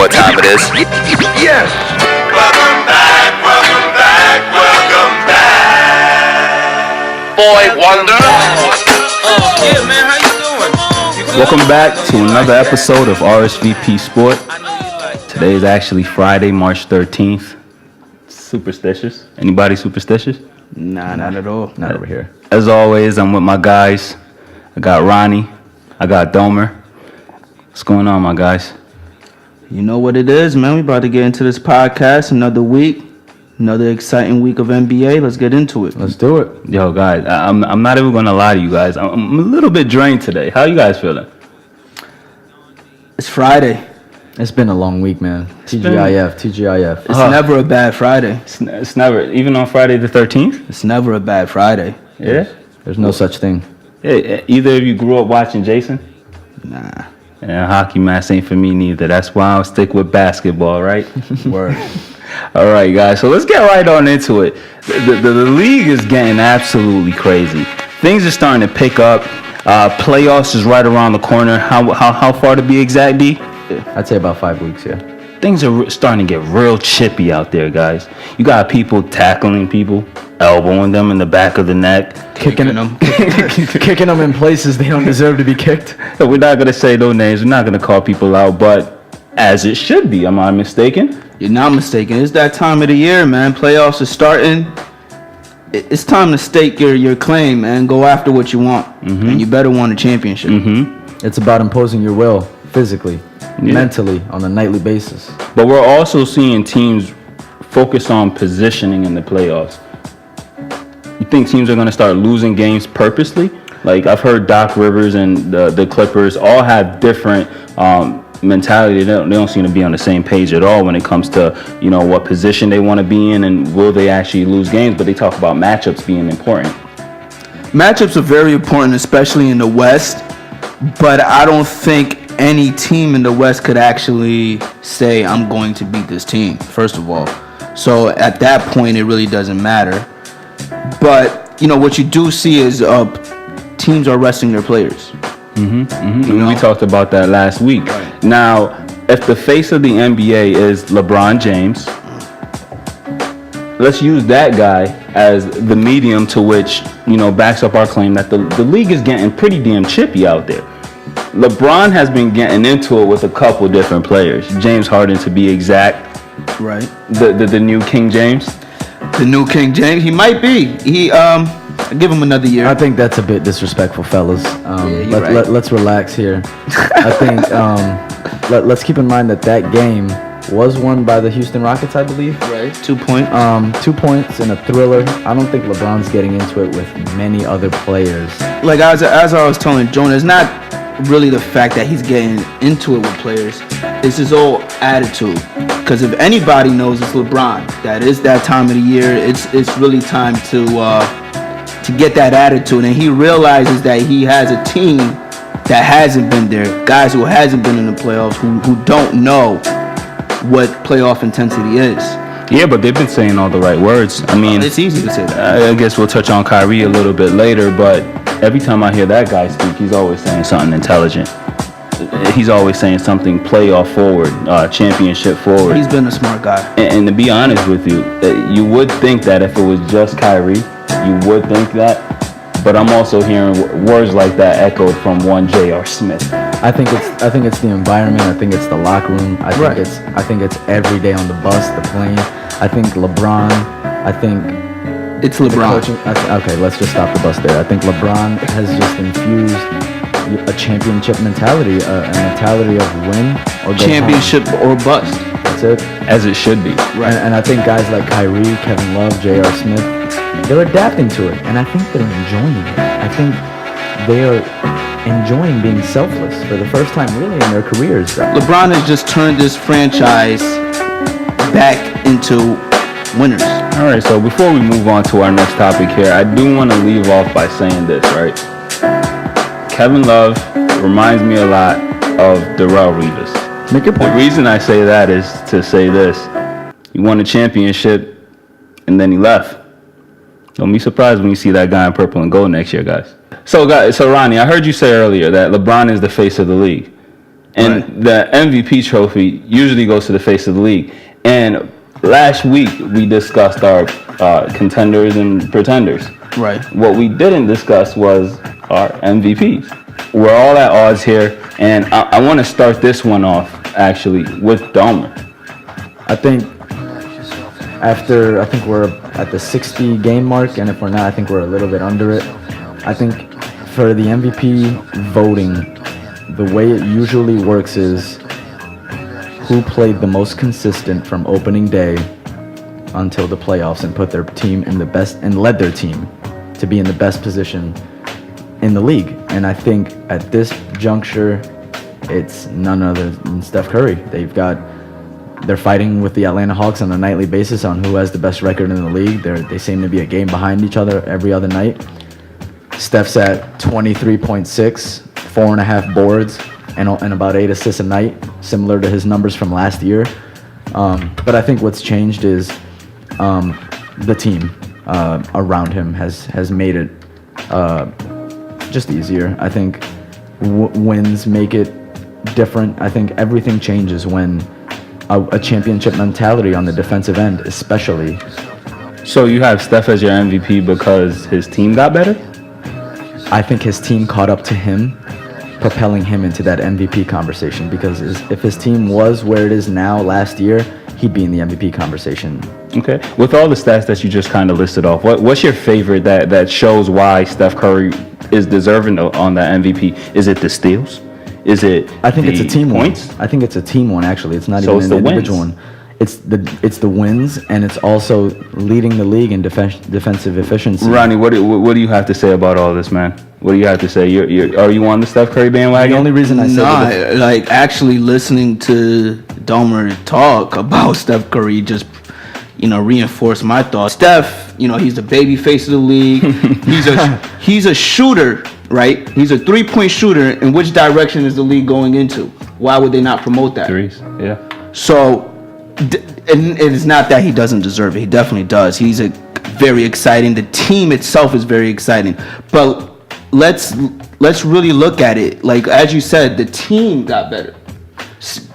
what time it is? Yes. Welcome back, welcome back, welcome back. Boy Wonder. Yeah, man, how you doing? You good? Welcome back to another episode of RSVP Sport. Today is actually Friday, March 13th. Superstitious? Anybody superstitious? Nah, not at all. Not over here. As always, I'm with my guys. I got Ronnie. I got Domer. What's going on, my guys? You know what it is, man. We about to get into this podcast. Another week. Another exciting week of NBA. Let's get into it. Let's do it. Yo, guys, I'm not even going to lie to you guys. I'm a little bit drained today. How you guys feeling? It's Friday. It's been a long week, man. TGIF. It's never a bad Friday. It's never, even on Friday the 13th? It's never a bad Friday. Yeah? There's no such thing. Hey, either of you grew up watching Jason? Nah. Yeah, hockey mask ain't for me neither. That's why I'll stick with basketball, right? Word. All right, guys. So let's get right on into it. The league is getting absolutely crazy. Things are starting to pick up. Playoffs is right around the corner. How far to be exact, D? I'd say about 5 weeks, yeah. Things are starting to get real chippy out there, guys. You got people tackling people, elbowing them in the back of the neck, Kicking them in places they don't deserve to be kicked. So we're not going to say no names. We're not going to call people out, but as it should be. Am I mistaken? You're not mistaken. It's that time of the year, man. Playoffs are starting. It's time to stake your claim, man. Go after what you want. Mm-hmm. And you better want a championship. Mm-hmm. It's about imposing your will physically, mentally, on a nightly basis. But we're also seeing teams focus on positioning in the playoffs. You think teams are going to start losing games purposely? Like, I've heard Doc Rivers and the Clippers all have different mentality. They don't seem to be on the same page at all when it comes to, you know, what position they want to be in and will they actually lose games. But they talk about matchups being important. Matchups are very important, especially in the West. But I don't think any team in the West could actually say, I'm going to beat this team, first of all. So at that point, it really doesn't matter. But, you know, what you do see is teams are resting their players. We talked about that last week. Right. Now, if the face of the NBA is LeBron James, let's use that guy as the medium to which, you know, backs up our claim that the league is getting pretty damn chippy out there. LeBron has been getting into it with a couple different players. James Harden, to be exact. Right. The new King James. The new King James. He might be. I'll give him another year. I think that's a bit disrespectful, fellas. Right. Let's relax here. I think let's keep in mind that game was won by the Houston Rockets, I believe. Right. 2 points. 2 points in a thriller. I don't think LeBron's getting into it with many other players. Like as I was telling Jonah, it's not really the fact that he's getting into it with players. It's his whole attitude. Because if anybody knows it's LeBron, that is that time of the year. It's really time to get that attitude, and he realizes that he has a team that hasn't been there, guys who hasn't been in the playoffs, who don't know what playoff intensity is. Yeah, but they've been saying all the right words. I mean, it's easy to say that. I guess we'll touch on Kyrie a little bit later, but every time I hear that guy speak, he's always saying something intelligent. He's always saying something playoff forward, championship forward. He's been a smart guy. And to be honest with you, you would think that if it was just Kyrie, you would think that. But I'm also hearing words like that echoed from one J.R. Smith. I think it's the environment. I think it's the locker room. I think it's every day on the bus, the plane. I think LeBron. I think it's LeBron. Okay, let's just stop the bus there. I think LeBron has just infused a championship mentality, a mentality of win or go championship home. Or bust. That's it. As it should be. Right. And I think guys like Kyrie, Kevin Love, J.R. Smith, they're adapting to it, and I think they're enjoying it. I think they are enjoying being selfless for the first time really in their careers. LeBron has just turned this franchise back into winners. All right, so before we move on to our next topic here, I do want to leave off by saying this, right? Kevin Love reminds me a lot of Darrelle Revis. Make your point. The reason I say that is to say this. He won a championship, and then he left. Don't be surprised when you see that guy in purple and gold next year, guys. So Ronnie, I heard you say earlier that LeBron is the face of the league. And the MVP trophy usually goes to the face of the league. And last week, we discussed our contenders and pretenders. Right. What we didn't discuss was our MVPs. We're all at odds here, and I want to start this one off, actually, with Domer. I think we're at the 60 game mark, and if we're not, I think we're a little bit under it. I think for the MVP voting, the way it usually works is who played the most consistent from opening day until the playoffs and put their team in the best and led their team to be in the best position in the league. And I think at this juncture, it's none other than Steph Curry. They're fighting with the Atlanta Hawks on a nightly basis on who has the best record in the league. They seem to be a game behind each other every other night. Steph's at 23.6, 4.5 boards, and about 8 assists a night, similar to his numbers from last year. But I think what's changed is the team around him has made it just easier. I think wins make it different. I think everything changes when a championship mentality on the defensive end, especially. So you have Steph as your MVP because his team got better? I think his team caught up to him, propelling him into that MVP conversation, because if his team was where it is now last year, he'd be in the MVP conversation. Okay. With all the stats that you just kind of listed off, what's your favorite that shows why Steph Curry is deserving on that MVP? Is it the steals? Is it I think it's a team points? one. I think it's a team one, actually. It's not So even an individual one. It's the wins, and it's also leading the league in defensive efficiency. Ronnie, what do you have to say about all this, man? What do you have to say? Are you on the Steph Curry bandwagon? The only reason I said like actually listening to Domer talk about Steph Curry just reinforced my thoughts. Steph, he's the baby face of the league. he's a shooter, right? He's a 3-point shooter. In which direction is the league going into? Why would they not promote that? Threes, yeah. So, and it's not that he doesn't deserve it. He definitely does. He's very exciting. The team itself is very exciting. But let's really look at it. Like, as you said, the team got better.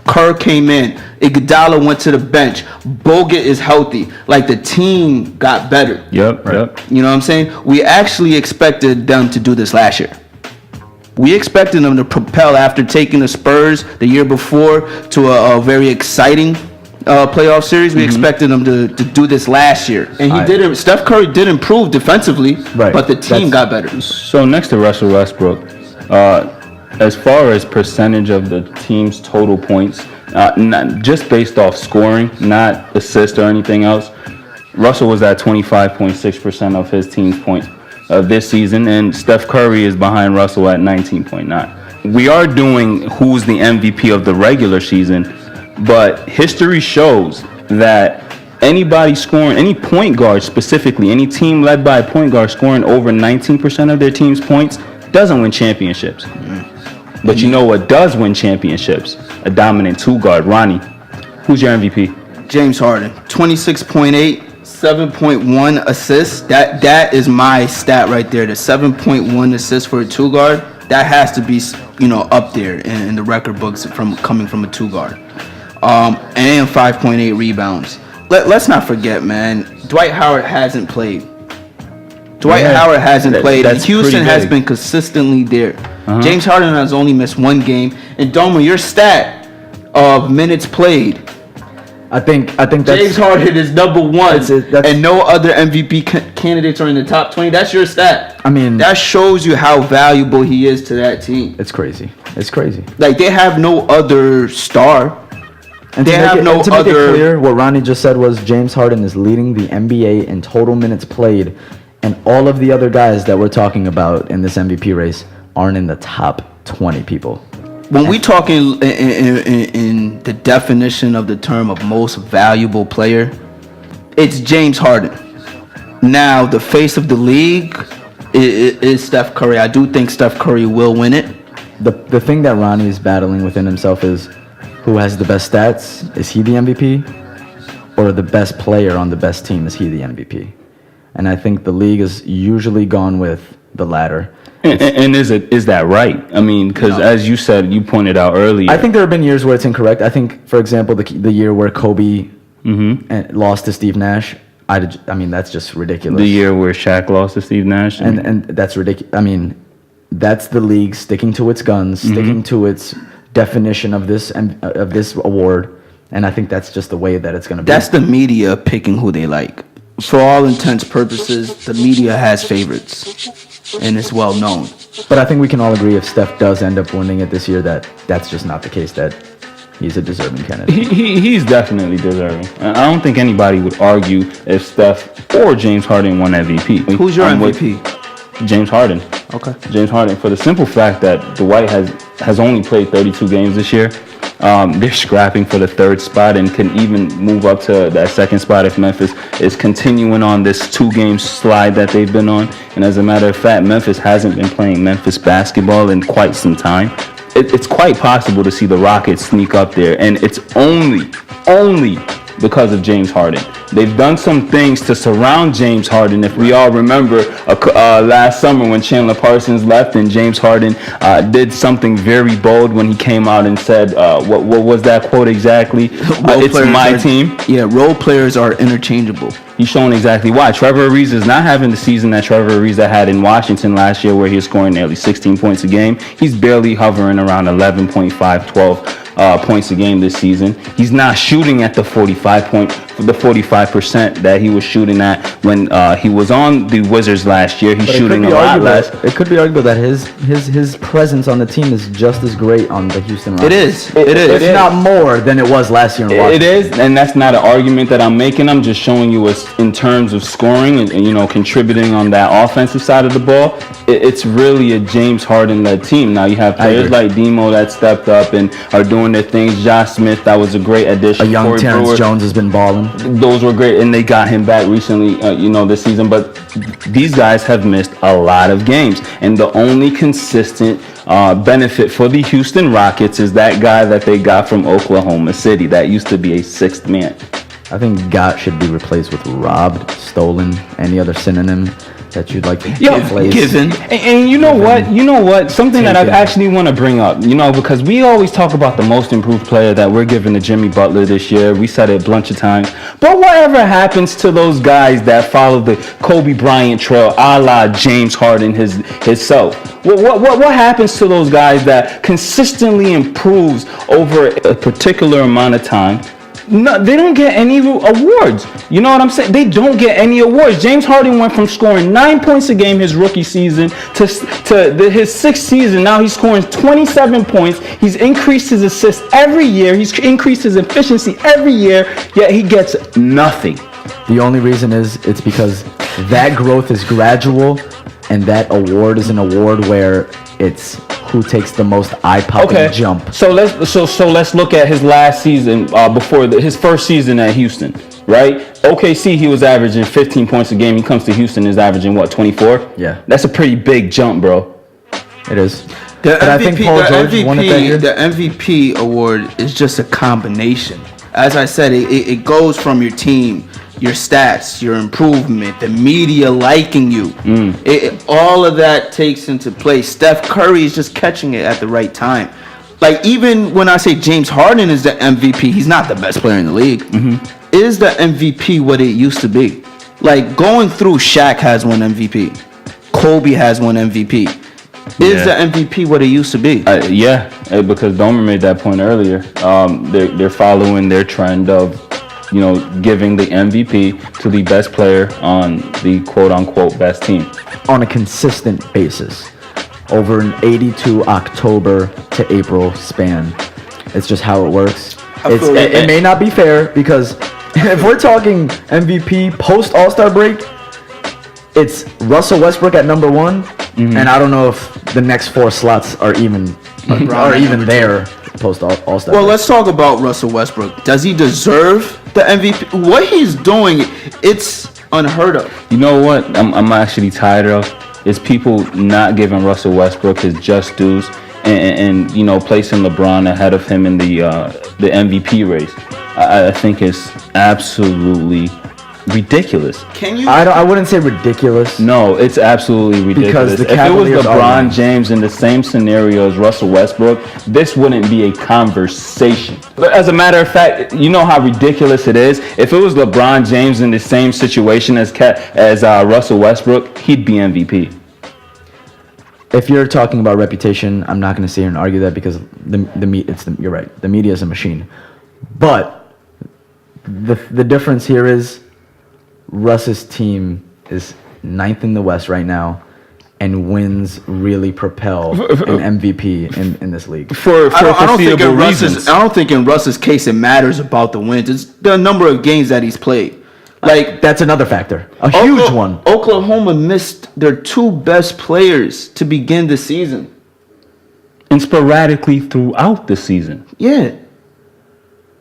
Kerr came in. Iguodala went to the bench. Bogut is healthy. Like, the team got better. Yep. You know what I'm saying? We actually expected them to do this last year. We expected them to propel after taking the Spurs the year before to a very exciting playoff series. We expected them to do this last year, and he didn't. Steph Curry did improve defensively, but the team got better. So next to Russell Westbrook, as far as percentage of the team's total points, not just based off scoring, not assist or anything else, Russell was at 25.6% of his team's points this season, and Steph Curry is behind Russell at 19.9. We are doing who's the MVP of the regular season, but history shows that anybody scoring, any point guard specifically, any team led by a point guard scoring over 19% of their team's points doesn't win championships. But you know what does win championships? A dominant two guard. Ronnie, who's your MVP? James Harden, 26.8, 7.1 assists. That is my stat right there. The 7.1 assists for a two guard. That has to be up there in the record books coming from a two guard. And 5.8 rebounds. Let's not forget, man. Dwight Howard hasn't played. Houston has been consistently there. James Harden has only missed one game. And Doma, your stat of minutes played, I think that's, James Harden is number one, and no other MVP candidates are in the top 20. That's your stat. I mean, that shows you how valuable he is to that team. It's crazy. Like, they have no other star. And to make it clear, what Ronnie just said was James Harden is leading the NBA in total minutes played, and all of the other guys that we're talking about in this MVP race aren't in the top 20 people. When we talk in the definition of the term of most valuable player, it's James Harden. Now, the face of the league is Steph Curry. I do think Steph Curry will win it. The thing that Ronnie is battling within himself is who has the best stats? Is he the MVP? Or the best player on the best team? Is he the MVP? And I think the league has usually gone with the latter. And is that right? I mean, because as you said, you pointed out earlier. I think there have been years where it's incorrect. I think, for example, the year where Kobe lost to Steve Nash. I mean, that's just ridiculous. The year where Shaq lost to Steve Nash. And that's ridiculous. I mean, that's the league sticking to its guns, sticking to its definition of this award. And I think that's just the way that it's going to be. That's the media picking who they like. For all intents purposes, the media has favorites, and it's well known. But I think we can all agree if Steph does end up winning it this year, that's just not the case, that he's a deserving candidate. He's definitely deserving. I don't think anybody would argue if Steph or James Harden won MVP. Who's your MVP? James Harden. Okay. James Harden, for the simple fact that Dwight has only played 32 games this year. They're scrapping for the third spot and can even move up to that second spot if Memphis is continuing on this 2-game slide that they've been on. And as a matter of fact, Memphis hasn't been playing Memphis basketball in quite some time. It's quite possible to see the Rockets sneak up there, and it's only because of James Harden. They've done some things to surround James Harden. If we all remember last summer when Chandler Parsons left and James Harden did something very bold when he came out and said, what was that quote exactly? It's my team. Yeah, role players are interchangeable. He's shown exactly why. Trevor Ariza is not having the season that Trevor Ariza had in Washington last year, where he was scoring nearly 16 points a game. He's barely hovering around 11.5, 12 points a game this season. He's not shooting at the 45% that he was shooting at when he was on the Wizards last year. He's shooting a lot less. It could be argued that his presence on the team is just as great on the Houston Rockets. It is. It's not more than it was last year in Washington. It is, and that's not an argument that I'm making. I'm just showing you in terms of scoring and contributing on that offensive side of the ball. It's really a James Harden-led team. Now you have players like Demo that stepped up and are doing their things. Josh Smith, that was a great addition. A young Terrence Jones has been balling. Those were great, and they got him back recently, this season. But these guys have missed a lot of games, and the only consistent benefit for the Houston Rockets is that guy that they got from Oklahoma City that used to be a sixth man. I think got should be replaced with robbed, stolen, any other synonym that you'd like to replace. Given. And you know what? Something that I actually want to bring up, because we always talk about the most improved player that we're giving to Jimmy Butler this year. We said it a bunch of times. But whatever happens to those guys that follow the Kobe Bryant trail, a la James Harden himself? What happens to those guys that consistently improves over a particular amount of time? No, they don't get any awards. You know what I'm saying? They don't get any awards. James Harden went from scoring 9 points a game his rookie season to his sixth season. Now he's scoring 27 points. He's increased his assists every year. He's increased his efficiency every year, yet he gets nothing. The only reason is it's because that growth is gradual, and that award is an award where it's who takes the most eye-popping jump. So let's look at his last season before his first season at Houston, right? OKC, he was averaging 15 points a game. He comes to Houston, is averaging 24? Yeah. That's a pretty big jump, bro. It is. I think Paul George won it that year. The MVP award is just a combination. As I said, it goes from your team, your stats, your improvement, the media liking you. All of that takes into play. Steph Curry is just catching it at the right time. Like, even when I say James Harden is the MVP, he's not the best player in the league. Is the MVP what it used to be? Like, going through, Shaq has one MVP. Kobe has one MVP. Is the MVP what it used to be? Because Domer made that point earlier. They're following their trend of giving the MVP to the best player on the quote-unquote best team. On a consistent basis. Over an 82 October to April span. It's just how it works. It may not be fair, because if we're talking MVP post All-Star break, it's Russell Westbrook at number 1, and I don't know if the next 4 slots are even there post All-Star. Well, let's talk about Russell Westbrook. Does he deserve the MVP? What he's doing, it's unheard of. You know what? I'm actually tired of is people not giving Russell Westbrook his just dues and placing LeBron ahead of him in the MVP race. I think it's absolutely ridiculous. Can you? I wouldn't say ridiculous. No, it's absolutely ridiculous. Because the if it was Cavaliers are LeBron winning. James in the same scenario as Russell Westbrook, this wouldn't be a conversation. But as a matter of fact, you know how ridiculous it is? If it was LeBron James in the same situation as Russell Westbrook, he'd be MVP. If you're talking about reputation, I'm not going to sit here and argue that because you're right. The media is a machine. But the difference here is Russ's team is 9th in the West right now, and wins really propel an MVP in this league. I don't think in Russ's case it matters about the wins. It's the number of games that he's played. Like, that's another factor, a huge one. Oklahoma missed their 2 best players to begin the season. And sporadically throughout the season. Yeah.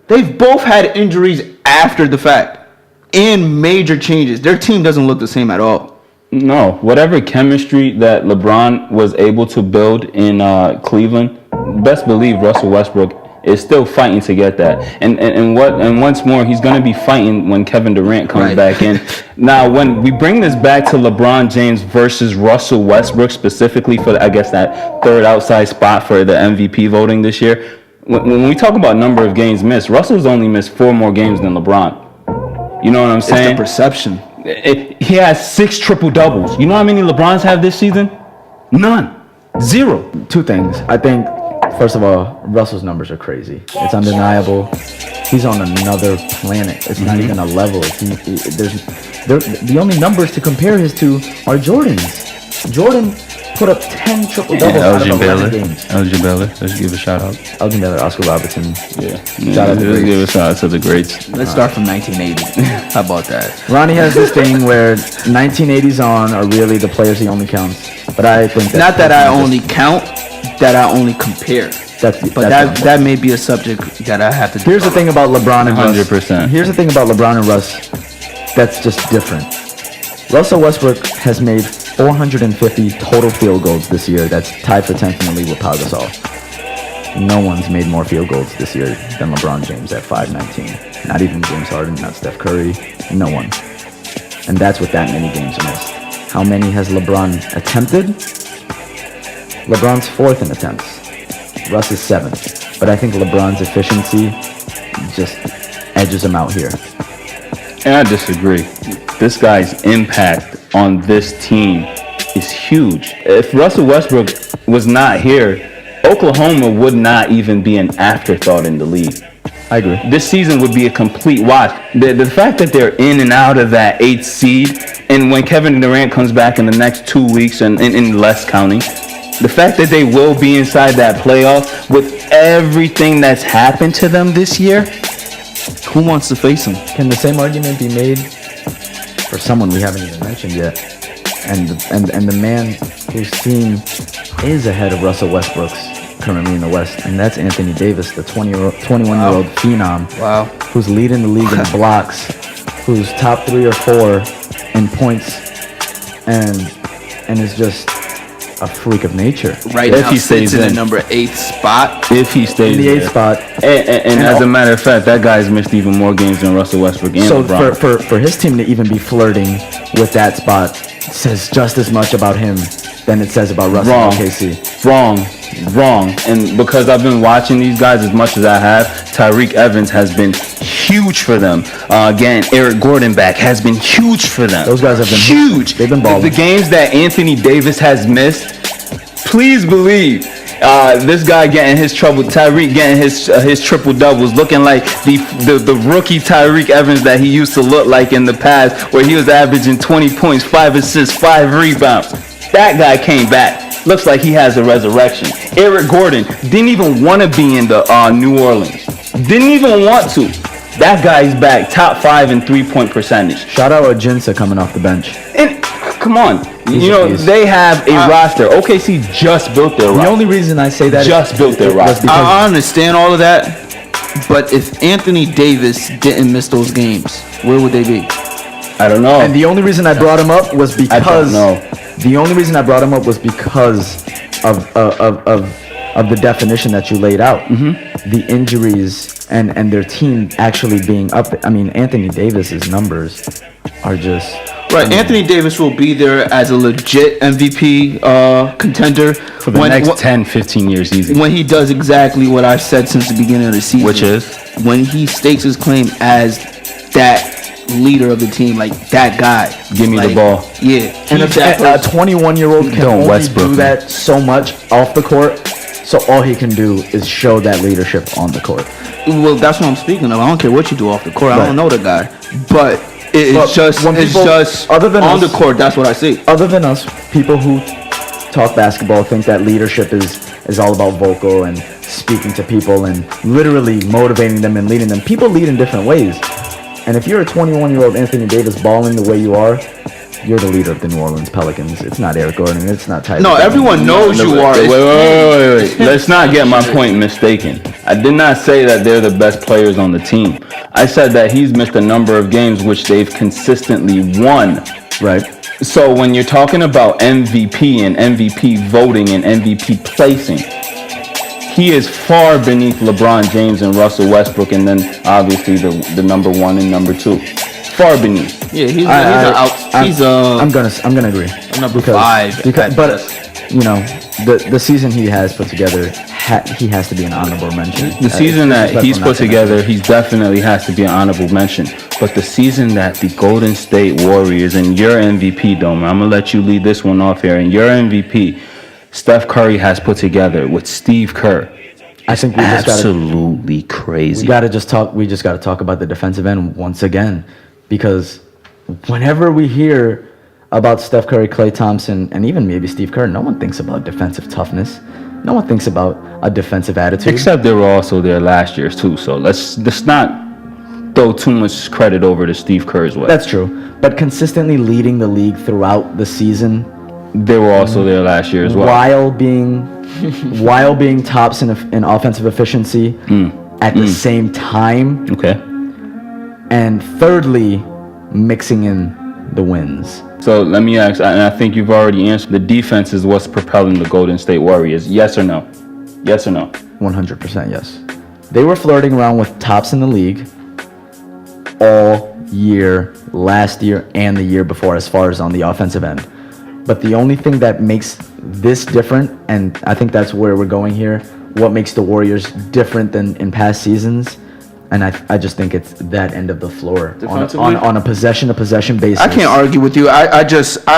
They've both had injuries after the fact and major changes. Their team doesn't look the same at all. No, whatever chemistry that LeBron was able to build in Cleveland, best believe Russell Westbrook is still fighting to get that. And once more, he's going to be fighting when Kevin Durant comes back in. Now, when we bring this back to LeBron James versus Russell Westbrook, specifically for, I guess, that third outside spot for the MVP voting this year, when we talk about number of games missed, Russell's only missed 4 more games than LeBron. You know what I'm saying? It's the perception. He has 6 triple-doubles. You know how many LeBrons have this season? None. 0. 2 things. I think, first of all, Russell's numbers are crazy. It's undeniable. He's on another planet. It's not even a level. The only numbers to compare his to are Jordan's. Jordan put up 10 triple-doubles out of 11 games. Elgin Baylor. Let's give a shout-out. Elgin Baylor, Oscar Robertson. Yeah. Shout out to the Let's greats. give a shout-out to the greats. Let's start from 1980. How about that? Ronnie has this thing where 1980s on are really the players he only counts. But I think Not that I only count, that I only compare. That may be a subject that I have to. Here's the thing about LeBron and Russ. 100%. Here's the thing about LeBron and Russ that's just different. Russell Westbrook has made 450 total field goals this year. That's tied for 10th in the league with Pau Gasol. No one's made more field goals this year than LeBron James at 519. Not even James Harden, not Steph Curry, no one. And that's with that many games missed. How many has LeBron attempted? LeBron's 4th in attempts. Russ is 7th. But I think LeBron's efficiency just edges him out here. And I disagree. This guy's impact on this team is huge. If Russell Westbrook was not here, Oklahoma would not even be an afterthought in the league. I agree. This season would be a complete wash. The fact that they're in and out of that 8th seed, and when Kevin Durant comes back in the next 2 weeks, and less counting, the fact that they will be inside that playoff with everything that's happened to them this year, Who wants to face him? Can the same argument be made for someone we haven't even mentioned yet? And the man whose team is ahead of Russell Westbrook's currently in the West, and that's Anthony Davis, the 21-year-old phenom, who's leading the league in blocks, who's top 3 or 4 in points, and is just a freak of nature. Right if now, he sits stays in the in. number 8th spot. if he stays In the 8th there. spot. And as a matter of fact, that guy's missed even more games than Russell Westbrook and So LeBron. for his team to even be flirting with that spot says just as much about him than it says about Russell Wrong. and KC. Wrong. And because I've been watching these guys as much as I have, Tyreke Evans has been huge for them. Again, Eric Gordon back has been huge for them. Those guys have been huge. They've been balling. The games that Anthony Davis has missed, please believe. This guy getting his trouble, Tyreke getting his triple doubles, looking like the rookie Tyreke Evans that he used to look like in the past, where he was averaging 20 points, 5 assists, 5 rebounds. That guy came back. Looks like he has a resurrection. Eric Gordon didn't even want to be in the New Orleans. Didn't even want to. That guy's back, top 5 in 3-point percentage. Shout out Ajinça coming off the bench. And come on, He's you a know beast. they have a roster. OKC just built their roster. The only reason I say that Just built their was roster. because I understand all of that, but if Anthony Davis didn't miss those games, where would they be? I don't know. And the only reason I brought him up was because know. the only reason I brought him up was because of the definition that you laid out. Mm-hmm. The injuries and their team actually being up. I mean, Anthony Davis's numbers are just Right, Anthony Davis will be there as a legit MVP contender For the next 10, 15 years easy. when he does exactly what I've said since the beginning of the season. Which is? When he stakes his claim as that leader of the team, like that guy. Give me the Like, ball. Yeah. and he's that a person. 21-year-old can Don't only Westbrook do him. that so much off the court. So all he can do is show that leadership on the court. Well, that's what I'm speaking of. I don't care what you do off the court. I Right. don't know the guy, but it's But just when it's people- just other than on us- the court. That's what I see. Other than us, people who talk basketball think that leadership is all about vocal and speaking to people and literally motivating them and leading them. People lead in different ways. And if you're a 21-year-old Anthony Davis balling the way you are, you're the leader of the New Orleans Pelicans. It's not Eric Gordon. It's not Tyreke No, Evans. everyone knows you are. Wait. Let's not get my point mistaken. I did not say that they're the best players on the team. I said that he's missed a number of games which they've consistently won. Right. So when you're talking about MVP and MVP voting and MVP placing, he is far beneath LeBron James and Russell Westbrook, and then obviously the number one and number two. Far beneath. Yeah, I'm gonna agree. number Because- 5. Because, but you know, the season he has put together, he has to be an honorable mention. The season It's that disrespectful he's not put to together, he definitely has to be an honorable mention. But the season that the Golden State Warriors and your MVP, Dome, I'm gonna let you lead this one off here, and your MVP, Steph Curry, has put together with Steve Kerr. I think we just gotta Absolutely crazy. we just gotta talk about the defensive end once again, because whenever we hear about Steph Curry, Klay Thompson, and even maybe Steve Kerr, no one thinks about defensive toughness. No one thinks about a defensive attitude. Except they were also there last year too. So let's not throw too much credit over to Steve Kerr's way. That's true. But consistently leading the league throughout the season, They were also there last year as well. while being tops in offensive efficiency at the same time, Okay. and thirdly, mixing in the wins. So let me ask, and I think you've already answered. The defense is what's propelling the Golden State Warriors. Yes or no? Yes or no? 100% yes. They were flirting around with tops in the league all year, last year, and the year before, as far as on the offensive end. But the only thing that makes this different, and I think that's where we're going here, what makes the Warriors different than in past seasons, and I just think it's that end of the floor on a possession basis. I can't argue with you. I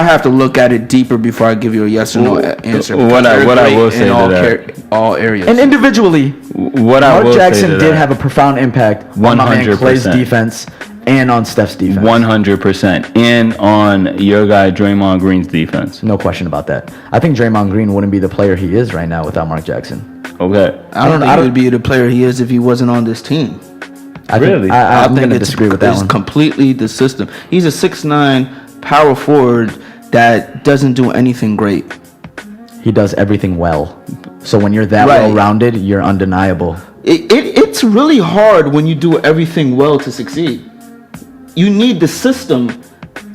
have to look at it deeper before I give you a yes or no answer. What I will say in to all areas. And individually, What I Mark will Jackson say to did that, have a profound impact on my man 100%. Clay's defense and on Steph's defense. 100%, and on your guy Draymond Green's defense. No question about that. I think Draymond Green wouldn't be the player he is right now without Mark Jackson. Okay. I don't think he would be the player he is if he wasn't on this team. Really? I'm going to disagree with that it's one. completely the system. He's a 6'9" power forward that doesn't do anything great. He does everything well. So when you're that Right. well-rounded, you're undeniable. It's really hard when you do everything well to succeed. You need the system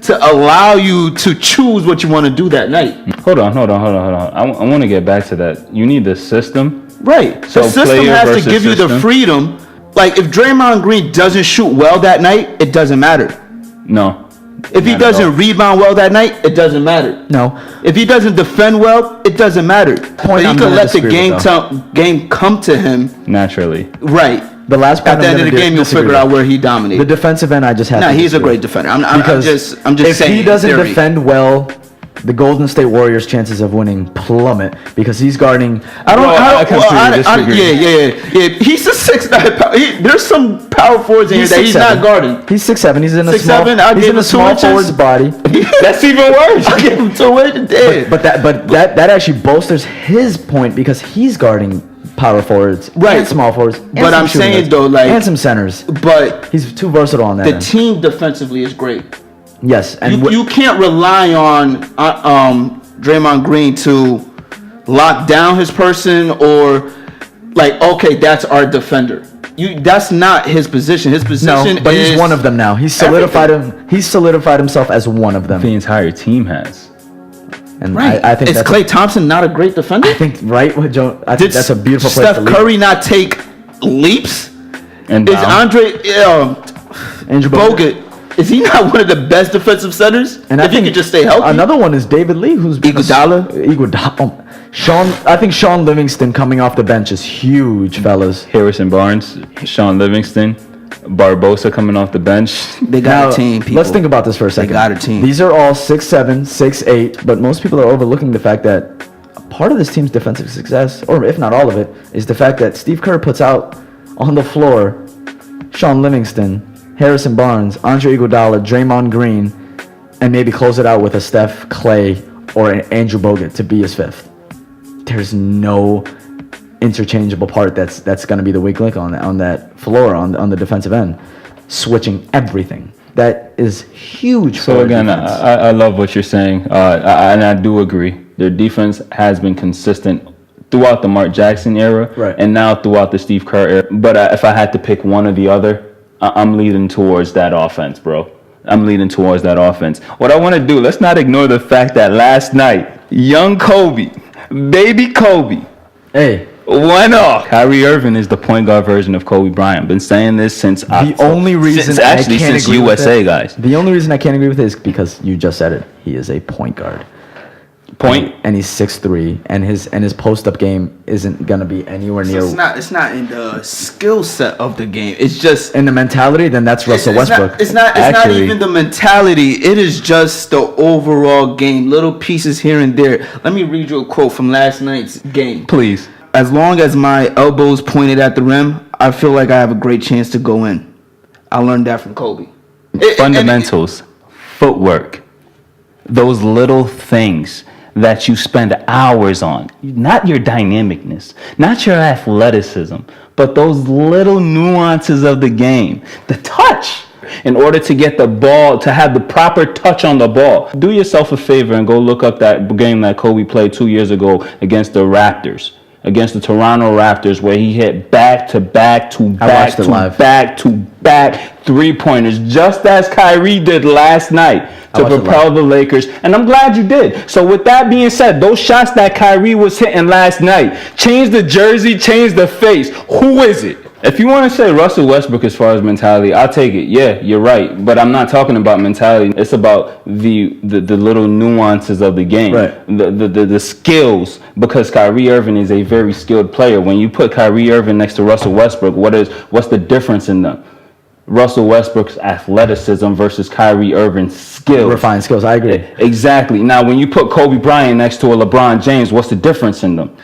to allow you to choose what you want to do that night. Hold on. I want to get back to that. You need the system. Right. So The system player has to versus give you the system? freedom. Like, if Draymond Green doesn't shoot well that night, it doesn't matter. No. If he Not at all. doesn't rebound well that night, it doesn't matter. No. If he doesn't defend well, it doesn't matter. But he I'm can gonna let the disagree with, game come to him. Naturally. Right. The last point At the I'm end of gonna the game, you'll disagree figure out with. where he The dominated. defensive end, I just have Nah, to he's a disagree. great defender. I'm Because just if saying. he doesn't theory. defend well, the Golden State Warriors' chances of winning plummet because he's guarding. I don't. Bro, I completely disagree. Yeah. He's a 6'9". There's some power forwards in here that he's not guarding. He's 6'7". He's in a 6'7", I'll He's give in him a small 2 inches. forward's body. That's even worse. I give him 2 inches. But that actually bolsters his point because he's guarding power forwards, Right. and small forwards. And But some I'm shooting saying, guards, though, like- and some centers. But He's too versatile on that the end. team defensively is great. Yes, and You can't rely on Draymond Green to lock down his person or like, okay, that's our defender. That's not his position. His position no, but is he's one of them now. He's solidified him. He's solidified himself as one of them. The entire team has. And Right. I think is that's Klay Thompson not a great defender? I think right with Joe. I think that's a beautiful place Steph to leave. Curry not take leaps? And Is Brown. Andre Andrew Bogut Is he not one of the best defensive centers? And if he could just stay healthy. Another one is David Lee, who's Iguodala. I think Sean Livingston coming off the bench is huge, fellas. Harrison Barnes, Sean Livingston, Barbosa coming off the bench. They got a team, people. Let's think about this for a second. They got a team. These are all 6'7", 6'8", but most people are overlooking the fact that part of this team's defensive success, or if not all of it, is the fact that Steve Kerr puts out on the floor Sean Livingston, Harrison Barnes, Andre Iguodala, Draymond Green, and maybe close it out with a Steph, Clay, or an Andrew Bogut to be his fifth. There's no interchangeable part that's going to be the weak link on that floor on the defensive end, switching everything. That is huge. So again, I love what you're saying, and I do agree. Their defense has been consistent throughout the Mark Jackson era, right, and now throughout the Steve Kerr era. But if I had to pick one or the other, I'm leading towards that offense, bro. I'm leading towards that offense. What I want to do, let's not ignore the fact that last night, young Kobe, baby Kobe, went off. Kyrie Irving is the point guard version of Kobe Bryant. Been saying this since since USA, guys. The only reason I can't agree with it is because you just said it. He is a point guard. And he's 6'3", and his post-up game isn't gonna be anywhere near. It's not in the skill set of the game. It's just in the mentality. Then that's Russell Westbrook. It's not even the mentality. It is just the overall game. Little pieces here and there. Let me read you a quote from last night's game, please. As long as my elbow's pointed at the rim, I feel like I have a great chance to go in. I learned that from Kobe. Fundamentals, footwork, those little things that you spend hours on, not your dynamicness, not your athleticism, but those little nuances of the game, the touch, in order to get the ball, to have the proper touch on the ball. Do yourself a favor and go look up that game that Kobe played 2 years ago against the Raptors, against the Toronto Raptors, where he hit back to back to back three-pointers, just as Kyrie did last night to propel the Lakers, and I'm glad you did. So with that being said, those shots that Kyrie was hitting last night, change the jersey, change the face. Who is it? If you want to say Russell Westbrook as far as mentality, I'll take it. Yeah, you're right. But I'm not talking about mentality. It's about the little nuances of the game. Right. The skills, because Kyrie Irving is a very skilled player. When you put Kyrie Irving next to Russell Westbrook, what's the difference in them? Russell Westbrook's athleticism versus Kyrie Irving's skills. Refined skills, I agree. Exactly. Now, when you put Kobe Bryant next to a LeBron James, what's the difference in them?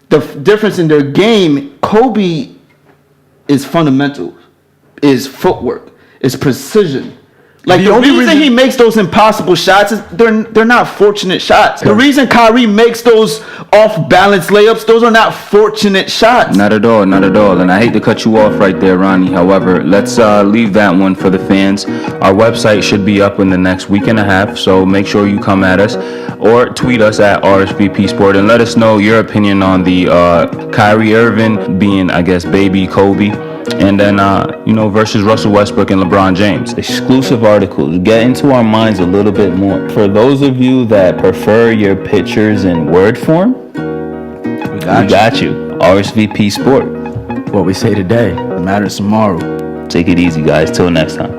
The difference in their game, Kobe is fundamental, is footwork, is precision. Like the reason he makes those impossible shots is they're not fortunate shots. The reason Kyrie makes those off-balance layups, those are not fortunate shots. Not at all, not at all. And I hate to cut you off right there, Ronnie. However, let's leave that one for the fans. Our website should be up in the next week and a half, so make sure you come at us or tweet us at RSVP Sport and let us know your opinion on the Kyrie Irving being, I guess, baby Kobe. And then, versus Russell Westbrook and LeBron James. Exclusive articles. Get into our minds a little bit more. For those of you that prefer your pictures in word form, we got you. RSVP Sport. What we say today matters tomorrow. Take it easy, guys. Till next time.